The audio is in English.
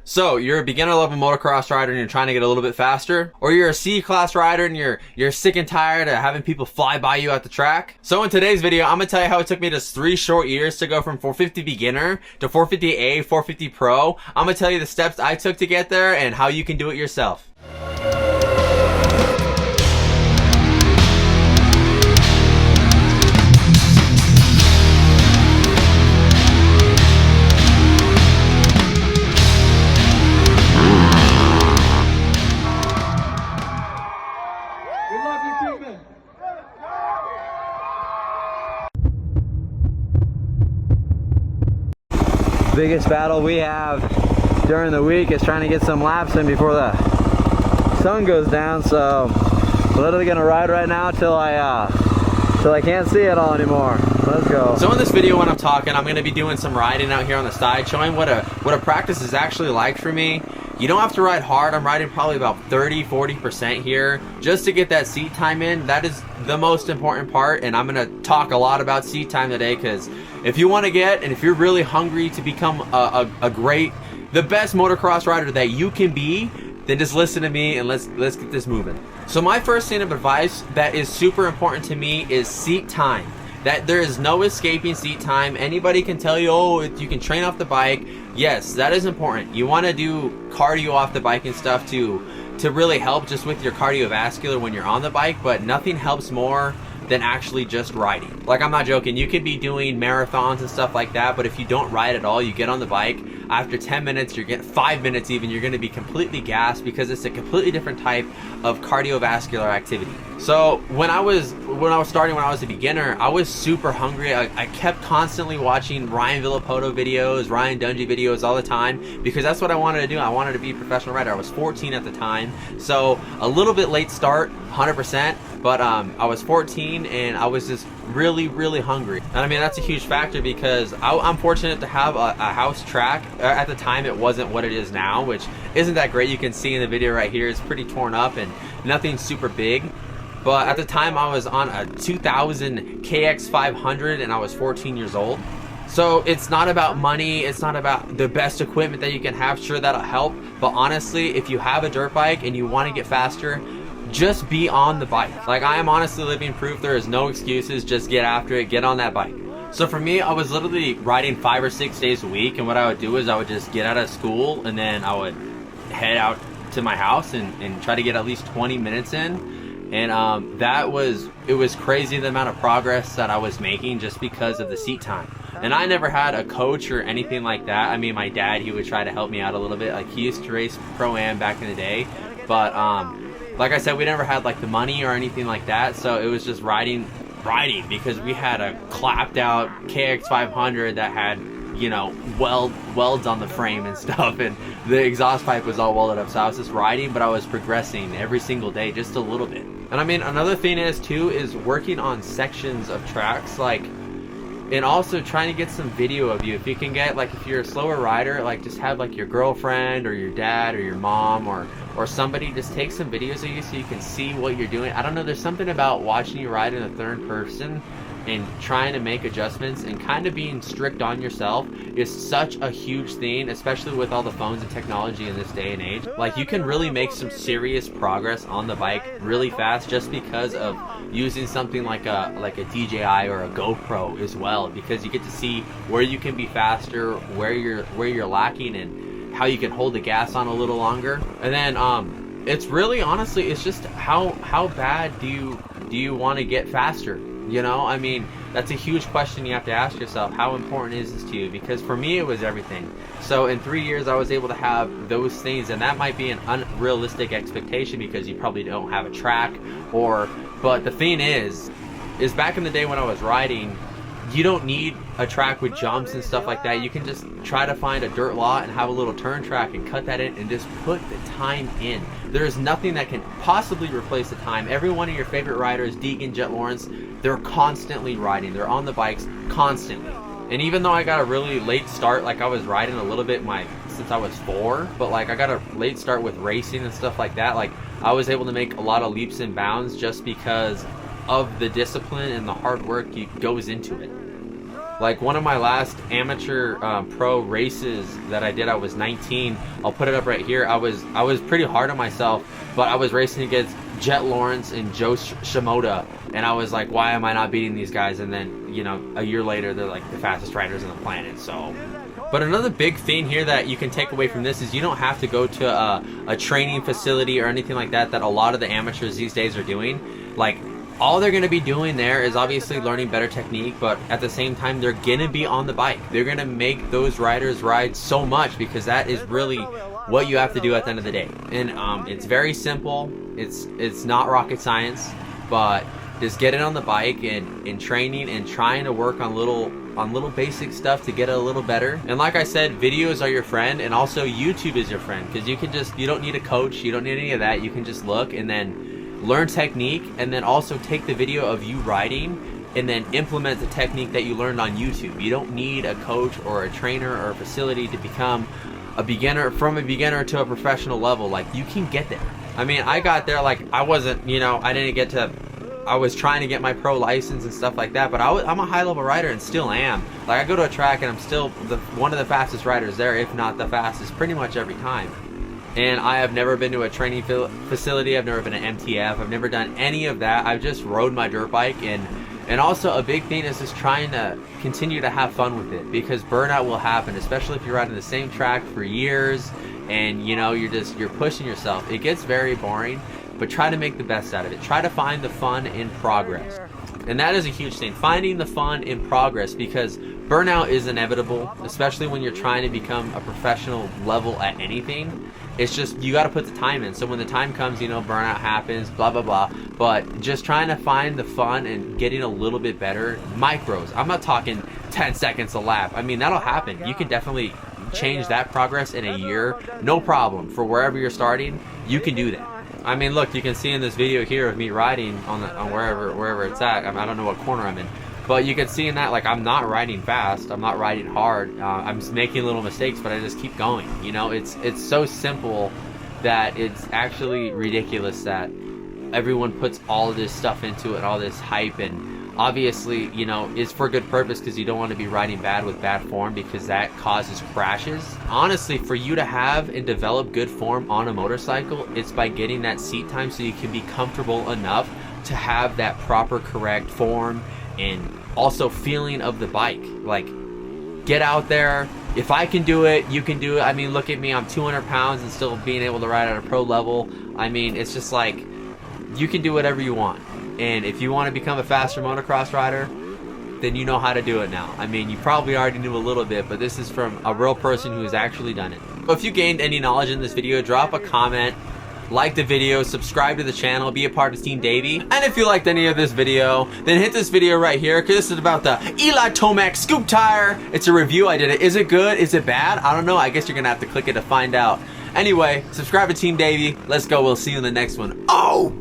So you're a beginner level motocross rider and you're trying to get a little bit faster, or you're a C-class rider and you're sick and tired of having people fly by you at the track. So in today's video, I'm gonna tell you how it took me just 3 short years to go from 450 beginner to 450A, 450 pro. I'm gonna tell you the steps I took to get there and how you can do it yourself. Biggest battle we have during the week is trying to get some laps in before the sun goes down. So I'm literally gonna ride right now till I can't see it all anymore. Let's go. So in this video, when I'm talking, I'm gonna be doing some riding out here on the side, showing what a practice is actually like for me. You don't have to ride hard. I'm riding probably about 30-40% here just to get that seat time in. That is the most important part, and I'm gonna talk a lot about seat time today, because if you want to get, and if you're really hungry to become the best motocross rider that you can be, then just listen to me and let's get this moving. So my first thing of advice that is super important to me is seat time. That there is no escaping seat time. Anybody can tell you, oh, you can train off the bike. Yes, that is important. You want to do cardio off the bike and stuff to really help just with your cardiovascular when you're on the bike, but nothing helps more than actually just riding. Like, I'm not joking. You could be doing marathons and stuff like that, but if you don't ride at all, you get on the bike, after 10 minutes, you're getting 5 minutes even, you're gonna be completely gassed because it's a completely different type of cardiovascular activity. So when I was a beginner, I was super hungry. I kept constantly watching Ryan Villapoto videos, Ryan Dungey videos all the time, because that's what I wanted to do. I wanted to be a professional rider. I was 14 at the time, so a little bit late start, 100%, but I was 14 and I was just really hungry. And I mean, that's a huge factor because I'm fortunate to have a house track. At the time, it wasn't what it is now, which isn't that great. You can see in the video right here, it's pretty torn up and nothing super big. But at the time, I was on a 2000 KX500 and I was 14 years old. So it's not about money, it's not about the best equipment that you can have. Sure, that'll help, but honestly, if you have a dirt bike and you want to get faster, just be on the bike. Like, I am honestly living proof there is no excuses. Just get after it, get on that bike. So for me, I was literally riding 5 or 6 days a week, and what I would do is I would just get out of school and then I would head out to my house and try to get at least 20 minutes in. And it was crazy the amount of progress that I was making just because of the seat time. And I never had a coach or anything like that. I mean, my dad, he would try to help me out a little bit. Like, he used to race Pro-Am back in the day, but like I said, we never had like the money or anything like that, so it was just riding because we had a clapped out KX500 that had, you know, welds on the frame and stuff, and the exhaust pipe was all welded up. So I was just riding, but I was progressing every single day just a little bit. And I mean, another thing is working on sections of tracks, like, and also trying to get some video of you. If you can get, like, if you're a slower rider, like, just have like your girlfriend or your dad or your mom or somebody just take some videos of you so you can see what you're doing. I don't know, there's something about watching you ride in the third person and trying to make adjustments and kind of being strict on yourself is such a huge thing, especially with all the phones and technology in this day and age. Like, you can really make some serious progress on the bike really fast just because of using something like a DJI or a GoPro as well, because you get to see where you can be faster, where you're lacking, and how you can hold the gas on a little longer. And then it's really, honestly, it's just how bad do you want to get faster? You know, I mean, that's a huge question you have to ask yourself. How important is this to you? Because for me, it was everything. So in 3 years, I was able to have those things, and that might be an unrealistic expectation because you probably don't have a track, but the thing is back in the day when I was riding, you don't need a track with jumps and stuff like that. You can just try to find a dirt lot and have a little turn track and cut that in and just put the time in. There is nothing that can possibly replace the time. Every one of your favorite riders, Deegan, Jet Lawrence, they're constantly riding. They're on the bikes constantly. And even though I got a really late start, like, I was riding a little bit since I was 4, but like, I got a late start with racing and stuff like that. Like, I was able to make a lot of leaps and bounds just because of the discipline and the hard work goes into it. Like one of my last amateur pro races that I did, I was 19. I'll put it up right here. I was pretty hard on myself, but I was racing against Jet Lawrence and Joe Shimoda, and I was like, why am I not beating these guys? And then, you know, a year later, they're like the fastest riders on the planet. So, but another big thing here that you can take away from this is you don't have to go to a training facility or anything like that a lot of the amateurs these days are doing. Like, all they're going to be doing there is obviously learning better technique, but at the same time, they're going to be on the bike. They're going to make those riders ride so much, because that is really what you have to do at the end of the day. And it's very simple. It's not rocket science, but just get it on the bike and in training and trying to work on little basic stuff to get it a little better. And like I said, videos are your friend, and also YouTube is your friend, because you don't need a coach, you don't need any of that. You can just look and then learn technique, and then also take the video of you riding and then implement the technique that you learned on YouTube. You don't need a coach or a trainer or a facility to become a beginner, from a beginner to a professional level. Like, you can get there. I mean, I got there, like, I wasn't, you know, I was trying to get my pro license and stuff like that, but I'm a high level rider and still am. Like, I go to a track and I'm still one of the fastest riders there, if not the fastest, pretty much every time. And I have never been to a training facility. I've never been to MTF. I've never done any of that. I've just rode my dirt bike. And also a big thing is just trying to continue to have fun with it, because burnout will happen, especially if you're riding the same track for years and, you know, you're pushing yourself. It gets very boring, but try to make the best out of it. Try to find the fun in progress. And that is a huge thing, finding the fun in progress, because burnout is inevitable, especially when you're trying to become a professional level at anything. It's just, you got to put the time in. So when the time comes, you know, burnout happens, blah, blah, blah. But just trying to find the fun and getting a little bit better, micros. I'm not talking 10 seconds a lap. I mean, that'll happen. You can definitely change that progress in a year, no problem. For wherever you're starting, you can do that. I mean, look, you can see in this video here of me riding on wherever it's at. I don't know what corner I'm in, but you can see in that, like, I'm not riding fast, I'm not riding hard, I'm just making little mistakes, but I just keep going. You know, it's so simple that it's actually ridiculous that everyone puts all of this stuff into it, all this hype, and obviously, you know, it's for good purpose, because you don't want to be riding bad with bad form, because that causes crashes. Honestly, for you to have and develop good form on a motorcycle, it's by getting that seat time so you can be comfortable enough to have that proper correct form and also feeling of the bike. Like, get out there. If I can do it, you can do it. I mean, look at me, I'm 200 pounds and still being able to ride at a pro level. I mean, it's just like, you can do whatever you want. And if you want to become a faster motocross rider, then you know how to do it now. I mean, you probably already knew a little bit, but this is from a real person who has actually done it. So if you gained any knowledge in this video, drop a comment, like the video, subscribe to the channel, be a part of Team Davey. And if you liked any of this video, then hit this video right here, because this is about the Eli Tomac scoop tire. It's a review. I did it. Is it good? Is it bad? I don't know. I guess you're gonna have to click it to find out. Anyway, subscribe to Team Davey. Let's go. We'll see you in the next one. Oh!